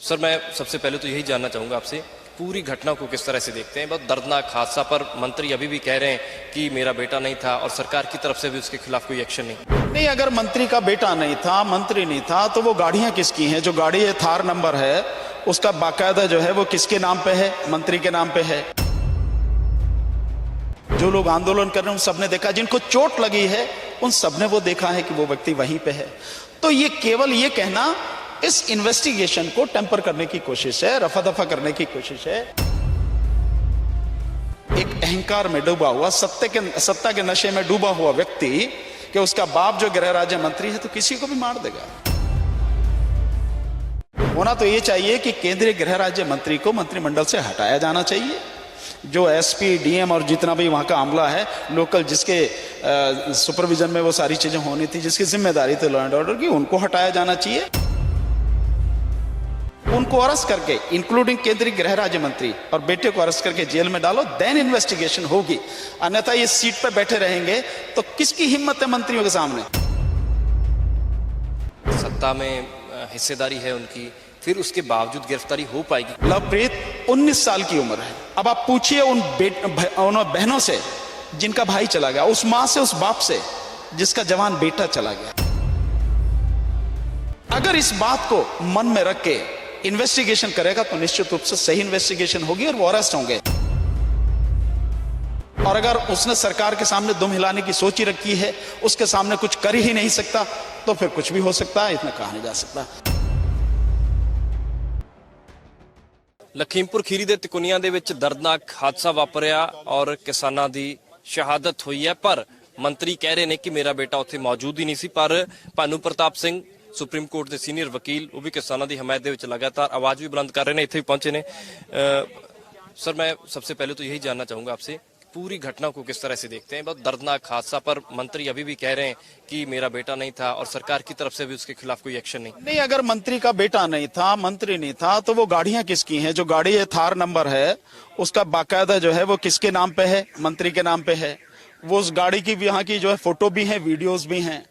Sir, मैं सबसे पहले तो यही जानना चाहूँगा आपसे, पूरी घटना को किस तरह से देखते हैं? बहुत दर्दनाक हादसा, पर मंत्री अभी भी कह रहे हैं कि मेरा बेटा नहीं था और सरकार की तरफ से भी उसके खिलाफ कोई एक्शन नहीं। अगर मंत्री का बेटा नहीं था, मंत्री नहीं था, तो वो गाड़ियां किसकी हैं? जो गाड़ी है थार नंबर है, उसका बाकायदा जो है वो किसके नाम पे है? मंत्री के नाम पे है। जो लोग आंदोलन कर रहे हैं उन सबने देखा, जिनको चोट लगी है उन सबने वो देखा है कि वो व्यक्ति वहीं पे है। तो ये केवल ये कहना इस इन्वेस्टिगेशन को टेम्पर करने की कोशिश है, रफा दफा करने की कोशिश है। एक अहंकार में डूबा हुआ, सत्ता के नशे में डूबा हुआ व्यक्ति कि उसका बाप जो गृह राज्य मंत्री है तो किसी को भी मार देगा। होना तो ये चाहिए कि केंद्रीय गृह राज्य मंत्री को मंत्रिमंडल से हटाया जाना चाहिए। जो एसपी, डीएम और जितना भी वहां का आमला है लोकल, जिसके सुपरविजन में वो सारी चीजें होनी थी, जिसकी जिम्मेदारी थी लॉ एंड ऑर्डर की, उनको हटाया जाना चाहिए। उनको अरेस्ट करके, इंक्लूडिंग केंद्रीय गृह राज्य मंत्री और बेटे को अरेस्ट करके जेल में डालो, देन इन्वेस्टिगेशन होगी। अन्यथा ये सीट पर बैठे रहेंगे तो किसकी हिम्मत है मंत्रियों के सामने? सत्ता में हिस्सेदारी है उनकी, फिर उसके बावजूद गिरफ्तारी हो पाएगी? लवप्रीत 19 साल की उम्र है। अब आप पूछिए उन बहनों से जिनका भाई चला गया, उस मां से, उस बाप से जिसका जवान बेटा चला गया। अगर इस बात को मन में रख के इन्वेस्टिगेशन करेगा तो निश्चित रूप से सही इन्वेस्टिगेशन होगी और वो अरेस्ट होंगे। और अगर उसने सरकार के सामने दुम हिलाने की सोच ही रखी है, उसके सामने कुछ कर ही नहीं सकता, तो फिर कुछ भी हो सकता है, इतना कहा नहीं जा सकता। लखीमपुर खीरी ਦੇ ਤਿਕੁਨੀਆਂ ਦੇ ਵਿੱਚ ਦਰਦਨਾਕ ਹਾਦਸਾ ਵਾਪਰਿਆ ਔਰ ਕਿਸਾਨਾਂ ਦੀ ਸ਼ਹਾਦਤ ਹੋਈ ਹੈ, ਪਰ ਮੰਤਰੀ ਕਹਿ ਰਹੇ ਨੇ ਕਿ ਮੇਰਾ ਬੇਟਾ ਉੱਥੇ ਮੌਜੂਦ ਹੀ ਨਹੀਂ ਸੀ। ਪਰ ਭਾਨੂ ਪ੍ਰਤਾਪ ਸਿੰਘ ਸੁਪਰੀਮ ਕੋਰਟ ਦੇ ਸੀਨੀਅਰ ਵਕੀਲ, ਉਹ ਵੀ ਕਿਸਾਨਾਂ ਦੀ ਹਮਾਇਤ ਦੇ ਵਿੱਚ ਲਗਾਤਾਰ ਆਵਾਜ਼ ਵੀ बुलंद कर रहे हैं, ਇੱਥੇ भी पहुंचे ने। सर, मैं सबसे पहले तो यही जानना चाहूंगा आपसे, पूरी घटना को किस तरह से देखते हैं? बहुत दर्दनाक हादसा, पर मंत्री अभी भी कह रहे हैं कि मेरा बेटा नहीं था और सरकार की तरफ से भी उसके खिलाफ कोई एक्शन नहीं। अगर मंत्री का बेटा नहीं था, मंत्री नहीं था, तो वो गाड़ियां किसकी हैं? जो गाड़ी है थार नंबर है, उसका बाकायदा जो है वो किसके नाम पे है? मंत्री के नाम पे है। वो उस गाड़ी की भी, यहाँ की जो है फोटो भी है, वीडियोज भी हैं,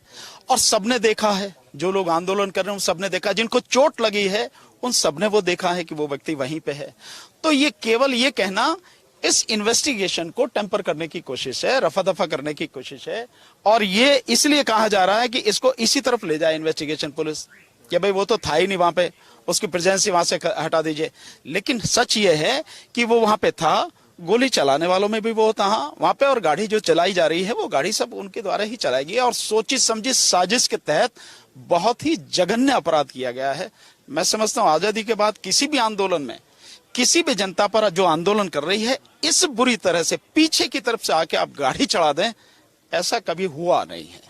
और सबने देखा है। जो लोग आंदोलन कर रहे हैं उन सबने देखा, जिनको चोट लगी है उन सबने वो देखा है कि वो व्यक्ति वहीं पे है। तो ये केवल ये कहना इस इन्वेस्टिगेशन को टेम्पर करने की कोशिश है, रफा दफा करने की कोशिश है। और ये इसलिए कहा जा रहा है कि इसको इसी तरफ ले जाए इन्वेस्टिगेशन पुलिस, कि भाई वो तो था ही नहीं वहां पे, उसकी प्रेजेंस वहां से हटा दीजिए। लेकिन सच ये है कि वो वहां पे था, गोली चलाने वालों में भी वो था वहां पे, और गाड़ी जो चलाई जा रही है वो गाड़ी सब उनके द्वारा ही चलाई गई, और सोची समझी साजिश के तहत बहुत ही जघन्य अपराध किया गया है। मैं समझता हूं आजादी के बाद किसी भी आंदोलन में, किसी भी जनता पर जो आंदोलन कर रही है, इस बुरी तरह से पीछे की तरफ से आके आप गाड़ी चढ़ा दें, ऐसा कभी हुआ नहीं है।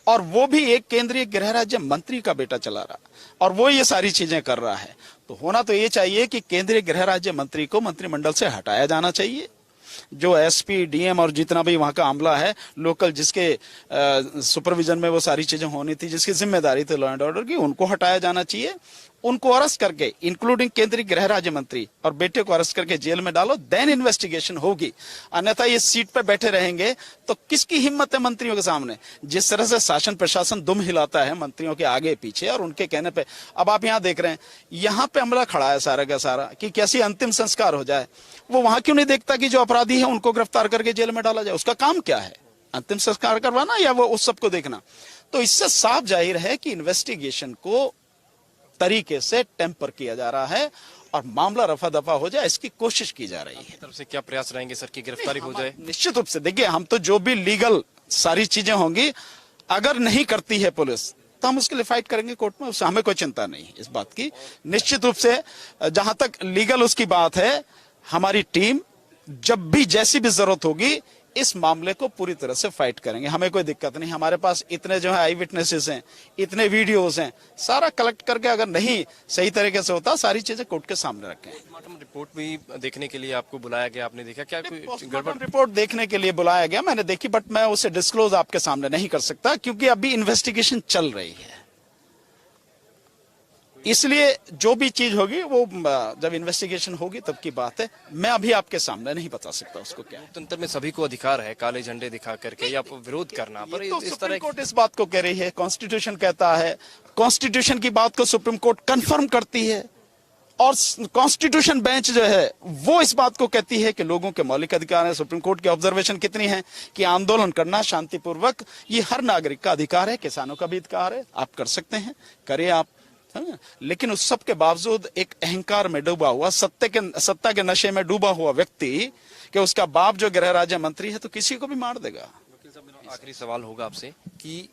और वो भी एक केंद्रीय गृह राज्य मंत्री का बेटा चला रहा, और वो ये सारी चीजें कर रहा है। तो होना तो ये चाहिए कि केंद्रीय गृह राज्य मंत्री को मंत्रिमंडल से हटाया जाना चाहिए। जो एसपी, डीएम और जितना भी वहां का आमला है लोकल, जिसके सुपरविजन में वो सारी चीजें होनी थी, जिसकी जिम्मेदारी थी लॉ एंड ऑर्डर की, उनको हटाया जाना चाहिए। उनको अरेस्ट करके, इंक्लूडिंग केंद्रीय गृह राज्य मंत्री और बेटे को अरेस्ट करके जेल में डालो, देन इन्वेस्टिगेशन होगी। अन्यथा ये सीट पर बैठे रहेंगे तो किसकी हिम्मत है मंत्रियों के सामने? जिस तरह से शासन प्रशासन दुम हिलाता है मंत्रियों के आगे पीछे और उनके कहने पे, अब आप यहाँ देख रहे हैं, यहाँ पे अमला खड़ा है सारा का सारा कि कैसे अंतिम संस्कार हो जाए। वो वहां क्यों नहीं देखता कि जो अपराधी है उनको गिरफ्तार करके जेल में डाला जाए? उसका काम क्या है? अंतिम संस्कार करवाना या वो उस सबको देखना? तो इससे साफ जाहिर है कि इन्वेस्टिगेशन को तरीके से टेम्पर किया जा रहा है और मामला रफा दफा हो जाए, इसकी कोशिश की जा रही है। तरफ से क्या प्रयास रहेंगे सर की गिरफ्तारी हो जाए? निश्चित रूप से देखिए, हम तो जो भी लीगल सारी चीजें होंगी, अगर नहीं करती है पुलिस तो हम उसके लिए फाइट करेंगे कोर्ट में, उससे हमें कोई चिंता नहीं है इस बात की। निश्चित रूप से जहां तक लीगल उसकी बात है, हमारी टीम जब भी जैसी भी जरूरत होगी इस मामले को पूरी तरह से फाइट करेंगे। हमें कोई दिक्कत नहीं। हमारे पास इतने जो है आई विटनेसेस हैं, इतने वीडियोस हैं, सारा कलेक्ट करके अगर नहीं सही तरीके से होता, सारी चीजें कोर्ट के सामने रखें। पोस्टमार्टम रिपोर्ट भी देखने के लिए आपको बुलाया गया, आपने देखा क्या? कोई गड़बड़ रिपोर्ट देखने के लिए बुलाया गया, मैंने देखी, बट मैं उसे डिस्क्लोज आपके सामने नहीं कर सकता क्योंकि अभी इन्वेस्टिगेशन चल रही है। इसलिए जो भी चीज होगी वो जब इन्वेस्टिगेशन होगी तब की बात है। मैं अभी आपके सामने नहीं बता सकता उसको क्या है। तंत्र में सभी को अधिकार है काले झंडे दिखा करके या विरोध करना, पर तो इस सुप्रीम तरह कोर्ट इस बात को कह रही है, कॉन्स्टिट्यूशन कहता है, कॉन्स्टिट्यूशन की बात को सुप्रीम कोर्ट कंफर्म करती है। और कॉन्स्टिट्यूशन बेंच जो है वो इस बात को कहती है कि लोगों के मौलिक अधिकार है। सुप्रीम कोर्ट की ऑब्जर्वेशन कितनी है कि आंदोलन करना शांतिपूर्वक ये हर नागरिक का अधिकार है, किसानों का भी अधिकार है, आप कर सकते हैं, करें आप, है ना? लेकिन उस सब के बावजूद एक अहंकार में डूबा हुआ, सत्ता के नशे में डूबा हुआ व्यक्ति कि उसका बाप जो गृह राज्य मंत्री है तो किसी को भी मार देगा। आखिरी सवाल होगा आपसे कि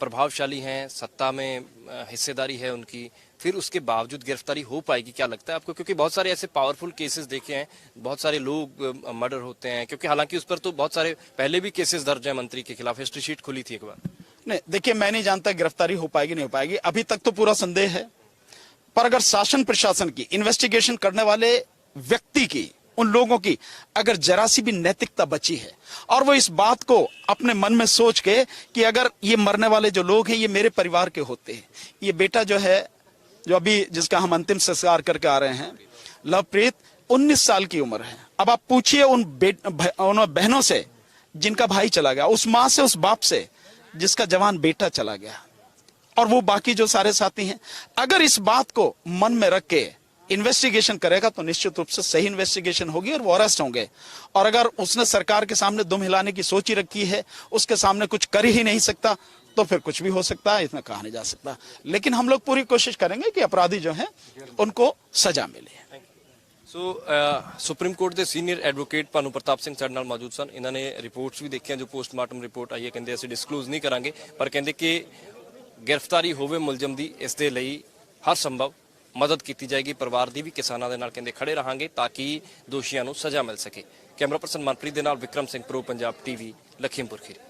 प्रभावशाली हैं, सत्ता में हिस्सेदारी है उनकी, फिर उसके बावजूद गिरफ्तारी हो पाएगी, क्या लगता है आपको? क्योंकि बहुत सारे ऐसे पावरफुल केसेस देखे हैं, बहुत सारे लोग मर्डर होते हैं, क्योंकि हालांकि उस पर तो बहुत सारे पहले भी केसेस दर्ज हैं मंत्री के खिलाफ, हिस्ट्री शीट खुली थी एक बार। नहीं, देखिए, मैं नहीं जानता गिरफ्तारी हो पाएगी नहीं हो पाएगी, अभी तक तो पूरा संदेह है। पर अगर शासन प्रशासन की, इन्वेस्टिगेशन करने वाले व्यक्ति की, उन लोगों की अगर जरा सी भी नैतिकता बची है और वो इस बात को अपने मन में सोच के कि अगर ये मरने वाले जो लोग हैं ये मेरे परिवार के होते हैं, ये बेटा जो है जो अभी जिसका हम अंतिम संस्कार करके आ रहे हैं, लवप्रीत 19 साल की उम्र है। अब आप पूछिए उन बहनों से जिनका भाई चला गया, उस माँ से, उस बाप से जिसका जवान बेटा चला गया, और वो बाकी जो सारे साथी हैं, अगर इस बात को मन में रख के इन्वेस्टिगेशन करेगा तो निश्चित रूप से सही इन्वेस्टिगेशन होगी और वो अरेस्ट होंगे। और अगर उसने सरकार के सामने दुम हिलाने की सोच ही रखी है, उसके सामने कुछ कर ही नहीं सकता, तो फिर कुछ भी हो सकता है, इसमें कहा नहीं जा सकता। लेकिन हम लोग पूरी कोशिश करेंगे कि अपराधी जो हैं उनको सजा मिले। सुप्रीम कोर्ट के सीनियर एडवोकेट भानु प्रताप सिंह साडे नाल मौजूद सन। इन्होंने रिपोर्ट्स भी देखियां जो पोस्टमार्टम रिपोर्ट आई है, कहते असं डिस्कलोज नहीं करांगे, पर कहते कि गिरफ्तारी होवे मुलजम दी, इस दे लई हर संभव मदद की जाएगी। परिवार की भी किसानों के नाल कहते खड़े रहांगे ताकि दोषियों को सजा मिल सके। कैमरा पर्सन मनप्रीत दे नाल विक्रम सिंह, प्रो पंजाब टीवी, लखीमपुर खीरी।